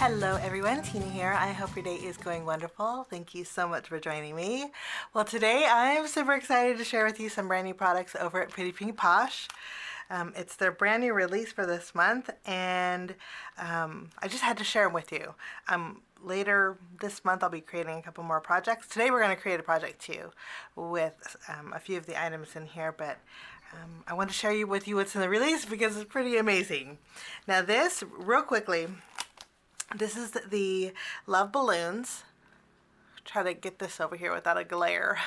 Hello everyone, Tina here. I hope your day is going wonderful. Thank you so much for joining me. Well, today I'm super excited to share with you some brand new products over at Pretty Pink Posh. It's their brand new release for this month, and I just had to share them with you. Later this month I'll be creating a couple more projects. Today we're going to create a project too with a few of the items in here, but I want to share with you what's in the release because it's pretty amazing. Now this, real quickly, this is the Love Balloons. Try to get this over here without a glare.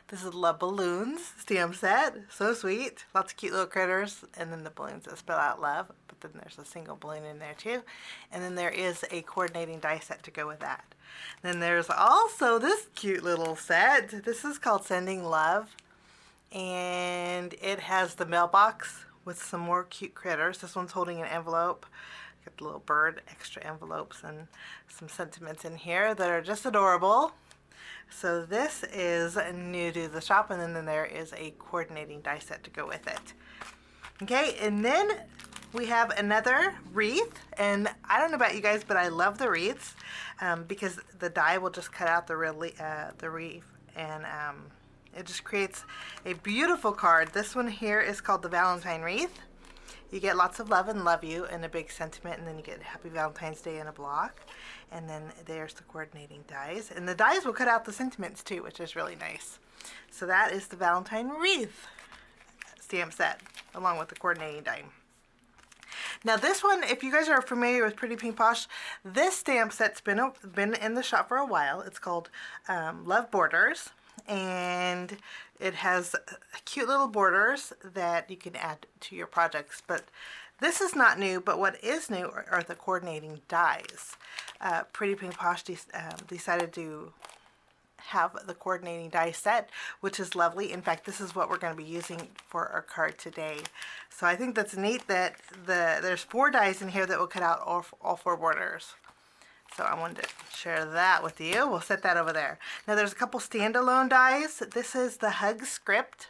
This is Love Balloons stamp set. So sweet. Lots of cute little critters. And then the balloons that spell out love. But then there's a single balloon in there too. And then there is a coordinating die set to go with that. Then there's also this cute little set. This is called Sending Love. And it has the mailbox with some more cute critters. This one's holding an envelope. Got the little bird, extra envelopes, and some sentiments in here that are just adorable. So this is new to the shop, and then there is a coordinating die set to go with it. Okay, and then we have another wreath, and I don't know about you guys, but I love the wreaths because the die will just cut out the wreath, and it just creates a beautiful card. This one here is called the Valentine wreath. You get lots of love and love you and a big sentiment, and then you get Happy Valentine's Day in a block. And then there's the coordinating dies. And the dies will cut out the sentiments too, which is really nice. So that is the Valentine wreath stamp set, along with the coordinating die. Now this one, if you guys are familiar with Pretty Pink Posh, this stamp set's been in the shop for a while. It's called Love Borders. And it has cute little borders that you can add to your projects, but this is not new. But what is new are the coordinating dies. Pretty Pink Posh decided to have the coordinating die set, which is lovely. In fact, this is what we're going to be using for our card today. So I think that's neat that there's 4 dies in here that will cut out all 4 borders. So I wanted to share that with you. We'll set that over there. Now there's a couple standalone dies. This is the Hug script.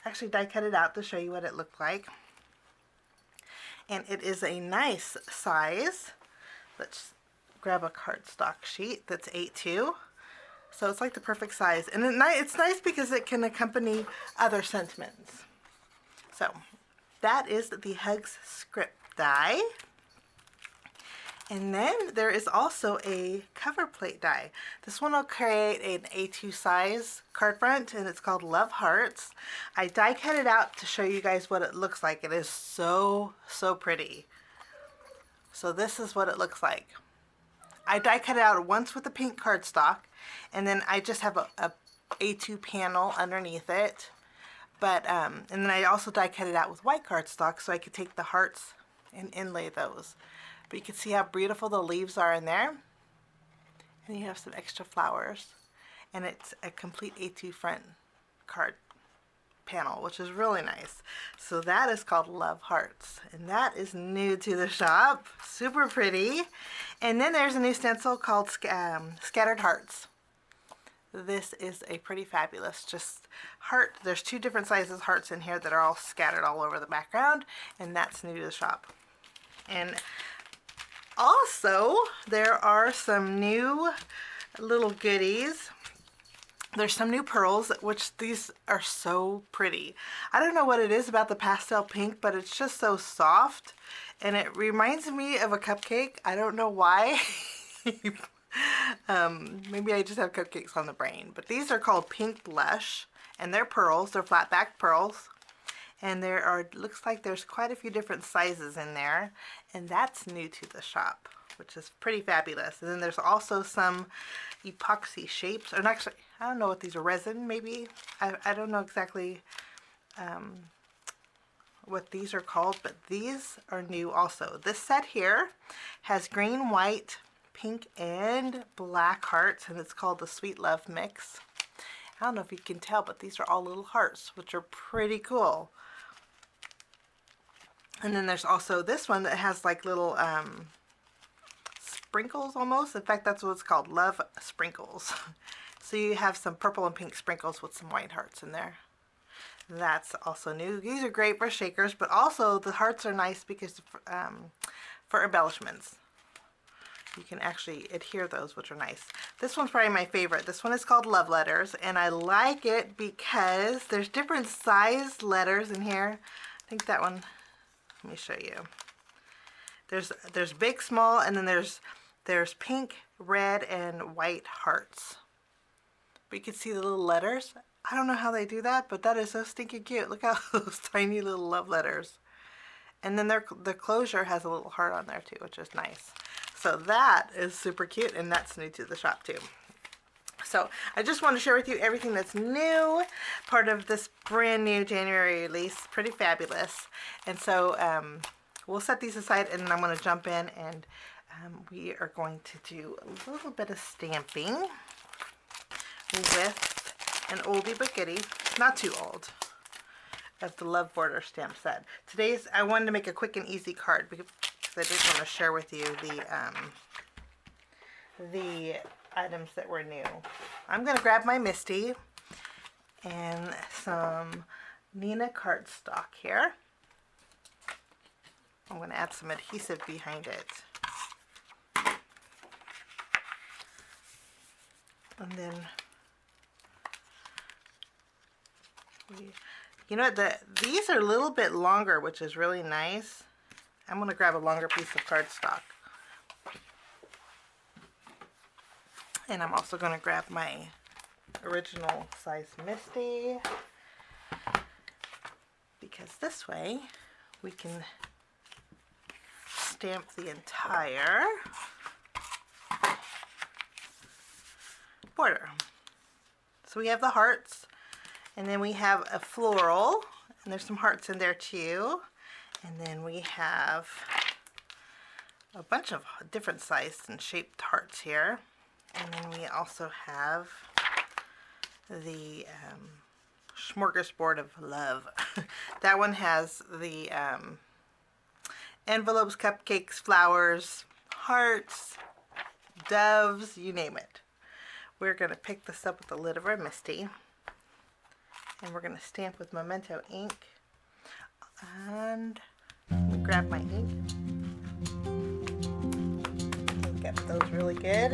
I actually die cut it out to show you what it looked like. And it is a nice size. Let's grab a cardstock sheet that's 8-2. So it's like the perfect size. And it's nice because it can accompany other sentiments. So that is the Hugs script die. And then there is also a cover plate die. This one will create an A2 size card front, and it's called Love Hearts. I die cut it out to show you guys what it looks like. It is so pretty. So this is what it looks like. I die cut it out once with the pink cardstock, and then I just have a A2 panel underneath it. But and then I also die cut it out with white cardstock so I could take the hearts and inlay those. But you can see how beautiful the leaves are in there. And you have some extra flowers. And it's a complete A2 front card panel, which is really nice. So that is called Love Hearts. And that is new to the shop. Super pretty. And then there's a new stencil called Scattered Hearts. This is a pretty fabulous just heart. There's 2 different sizes hearts in here that are all scattered all over the background. And that's new to the shop. And also, there are some new little goodies. There's some new pearls, which these are so pretty. I don't know what it is about the pastel pink, but it's just so soft. And it reminds me of a cupcake. I don't know why. Maybe I just have cupcakes on the brain. But these are called Pink Blush, and they're pearls. They're flat back pearls. And looks like there's quite a few different sizes in there, and that's new to the shop, which is pretty fabulous. And then there's also some epoxy shapes, or actually, I don't know what these are, resin maybe? I don't know exactly what these are called, but these are new also. This set here has green, white, pink, and black hearts, and it's called the Sweet Love Mix. I don't know if you can tell, but these are all little hearts, which are pretty cool. And then there's also this one that has like little sprinkles almost. In fact, that's what it's called, Love Sprinkles. So you have some purple and pink sprinkles with some white hearts in there. That's also new. These are great for shakers, but also the hearts are nice because for embellishments. you can actually adhere those, which are nice. This one's probably my favorite. This one is called Love Letters, and I like it because there's different size letters in here. I think that one, let me show you. There's big, small, and then there's pink, red, and white hearts. But you can see the little letters. I don't know how they do that, but that is so stinking cute. Look at those tiny little love letters. And then the closure has a little heart on there too, which is nice. So that is super cute, and that's new to the shop too. So I just want to share with you everything that's new, part of this brand new January release. Pretty fabulous. And so we'll set these aside, and then I'm going to jump in, and we are going to do a little bit of stamping with an oldie but goodie, not too old, of the Love Border stamp set. I wanted to make a quick and easy card because I just want to share with you the items that were new. I'm going to grab my Misty and some Nina cardstock here. I'm going to add some adhesive behind it. And then, you know what, these are a little bit longer, which is really nice. I'm going to grab a longer piece of cardstock. And I'm also going to grab my original size Misty, because this way we can stamp the entire border. So we have the hearts, and then we have a floral, and there's some hearts in there too. And then we have a bunch of different sized and shaped hearts here. And then we also have the smorgasbord of love. That one has the envelopes, cupcakes, flowers, hearts, doves, you name it. We're going to pick this up with the lid of our Misty, and we're going to stamp with Memento ink. And let me grab my ink. Get those really good.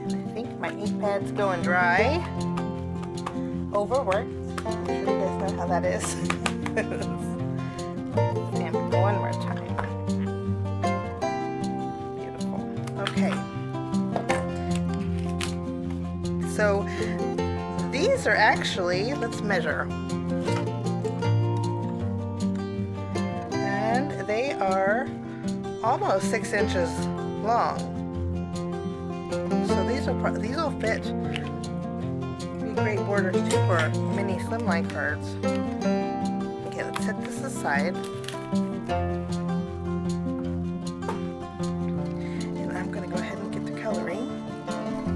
And I think my ink pad's going dry. Overworked. I'm sure you guys know how that is. Stamp one more time. Beautiful. Okay. So these are actually, let's measure. And they are almost 6 inches long. So these will fit. Be great borders too for mini slimline cards. Okay, let's set this aside. And I'm going to go ahead and get the coloring.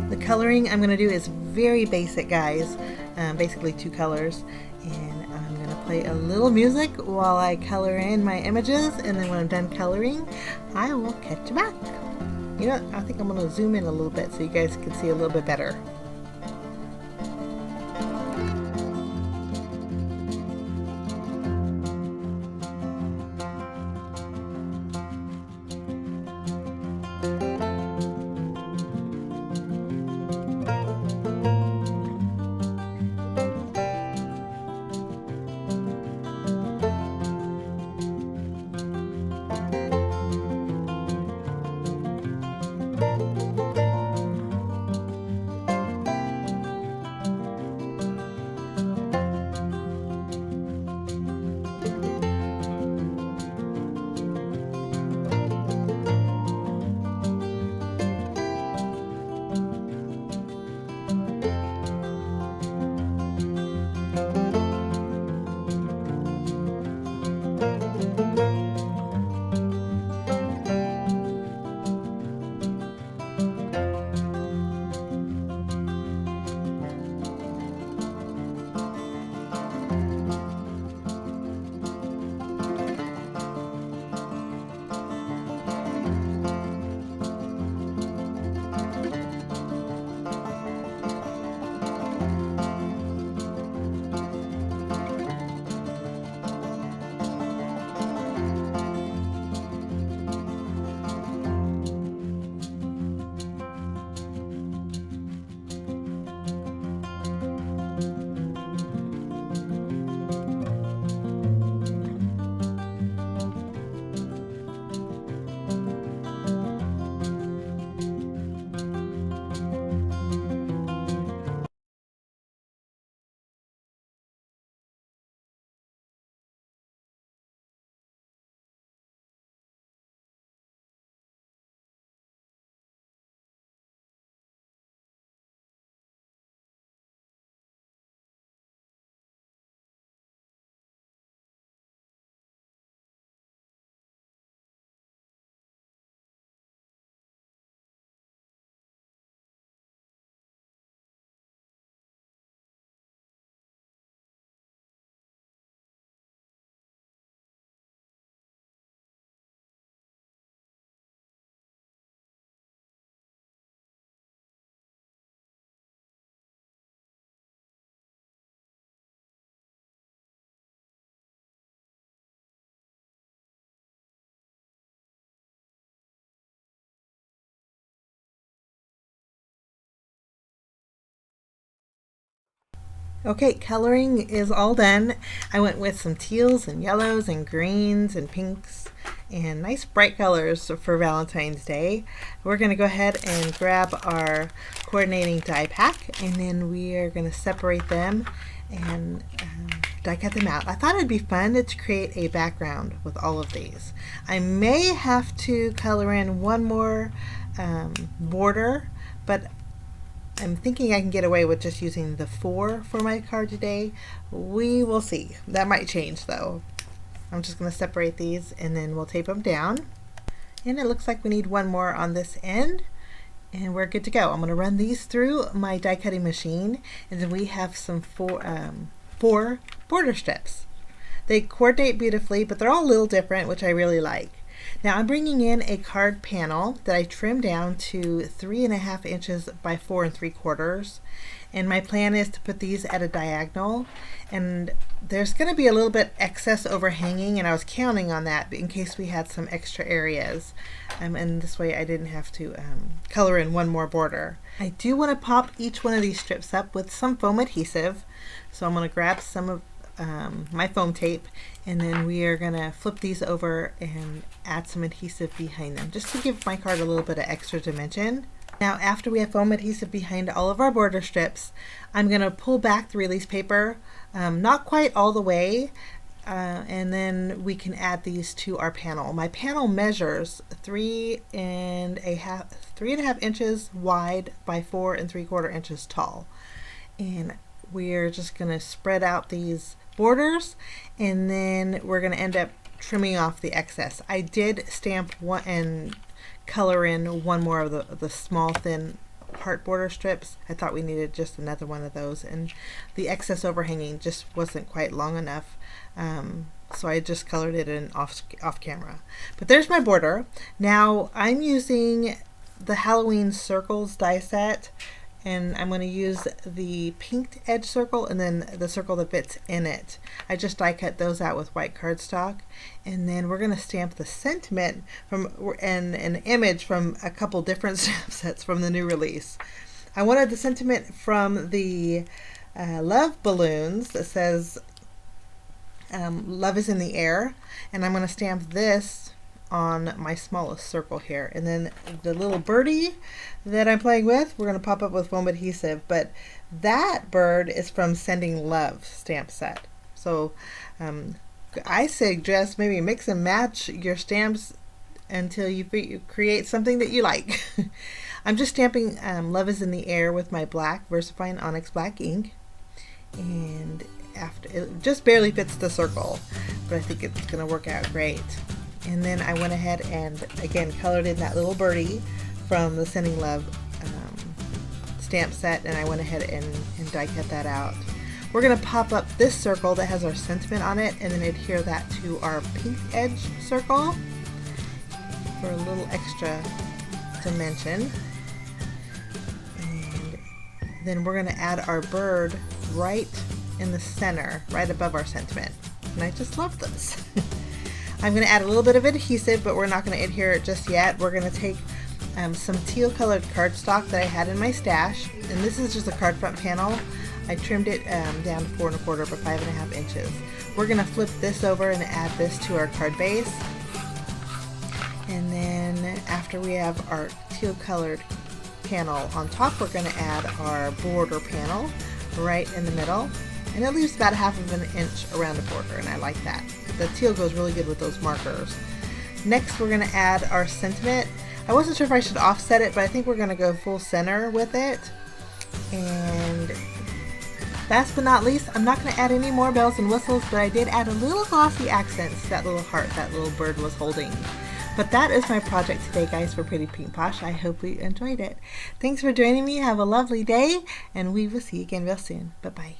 The coloring I'm going to do is very basic, guys. Basically 2 colors. And I'm going to play a little music while I color in my images. And then when I'm done coloring, I will catch you back. You know, I think I'm going to zoom in a little bit so you guys can see a little bit better. Okay, coloring is all done. I went with some teals and yellows and greens and pinks and nice bright colors for Valentine's Day. We're going to go ahead and grab our coordinating die pack, and then we are going to separate them and die cut them out. I thought it'd be fun to create a background with all of these. I may have to color in one more border, but I'm thinking I can get away with just using the 4 for my card today. We will see. That might change though. I'm just going to separate these and then we'll tape them down. And it looks like we need one more on this end. And we're good to go. I'm going to run these through my die cutting machine, and then we have some 4 border strips. They coordinate beautifully, but they're all a little different, which I really like. Now I'm bringing in a card panel that I trimmed down to 3.5 inches by 4 3/4, and my plan is to put these at a diagonal, and there's going to be a little bit excess overhanging, and I was counting on that in case we had some extra areas, and this way I didn't have to color in one more border. I do want to pop each one of these strips up with some foam adhesive, so I'm going to grab some of my foam tape, and then we are going to flip these over and add some adhesive behind them just to give my card a little bit of extra dimension. Now after we have foam adhesive behind all of our border strips, I'm going to pull back the release paper, not quite all the way, and then we can add these to our panel. My panel measures 3.5 inches wide by 4 3/4 inches tall, and we're just going to spread out these borders, and then we're going to end up trimming off the excess. I did stamp one and color in one more of the small thin heart border strips. I thought we needed just another one of those, and the excess overhanging just wasn't quite long enough, so I just colored it in off camera. But there's my border. Now I'm using the Halloween circles die set, and I'm going to use the pinked edge circle and then the circle that fits in it. I just die cut those out with white cardstock, and then we're going to stamp the sentiment from and an image from a couple different stamp sets from the new release. I wanted the sentiment from the love balloons that says love is in the air, and I'm going to stamp this on my smallest circle here, and then the little birdie that I'm playing with, we're going to pop up with foam adhesive, but that bird is from Sending Love stamp set. So I suggest maybe mix and match your stamps until you create something that you like. I'm just stamping Love is in the Air with my black VersaFine Onyx black ink, and after it just barely fits the circle, but I think it's going to work out great. And then I went ahead and again colored in that little birdie from the Sending Love stamp set, and I went ahead and die cut that out. We're going to pop up this circle that has our sentiment on it, and then adhere that to our pink edge circle for a little extra dimension. And then we're going to add our bird right in the center, right above our sentiment. And I just love this. I'm going to add a little bit of adhesive, but we're not going to adhere it just yet. We're going to take some teal colored cardstock that I had in my stash, and this is just a card front panel. I trimmed it down to 4 1/4 by 5.5 inches. We're going to flip this over and add this to our card base, and then after we have our teal colored panel on top, we're going to add our border panel right in the middle, and it leaves about 1/2 inch around the border, and I like that. The teal goes really good with those markers. Next we're going to add our sentiment. I wasn't sure if I should offset it, but I think we're going to go full center with it. And last but not least, I'm not going to add any more bells and whistles, but I did add a little glossy accents to that little heart that little bird was holding. But that is my project today, guys, for Pretty Pink Posh. I hope you enjoyed it. Thanks for joining me. Have a lovely day, and we will see you again real soon. Bye-bye.